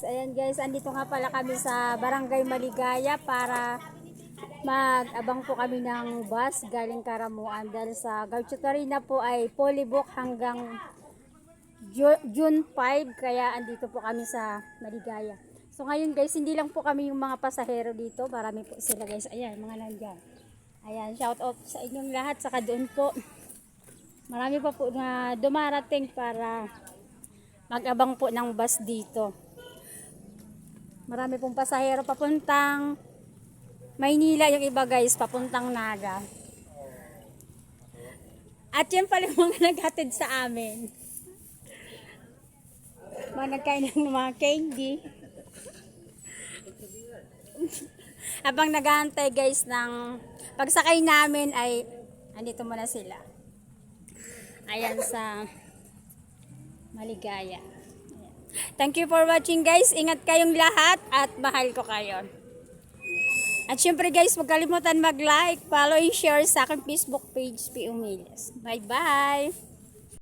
Ayan guys, andito nga pala kami sa Barangay Maligaya para mag-abang po kami ng bus galing Karamuan dahil sa Gaucho Tarina po ay fully book hanggang June 5, kaya andito po kami sa Maligaya. So ngayon guys, hindi lang po kami yung mga pasahero dito, marami po sila guys. Ayan, mga nandyan. Ayan, shout out sa inyong lahat, saka doon po. Marami pa po na dumarating para mag-abang po ng bus dito. Marami pong pasahero papuntang Maynila, yung iba guys papuntang Naga. At yan pala yung mga naghatid sa amin. Mga nagkain ng mga candy. Habang nag-aantay guys ng pagsakay namin ay andito muna sila. Ayan sa Maligaya. Thank you for watching guys. Ingat kayong lahat at mahal ko kayo. At syempre guys, huwag kalimutan mag-like, follow, and share sa aking Facebook page, P. Umiles. Bye bye!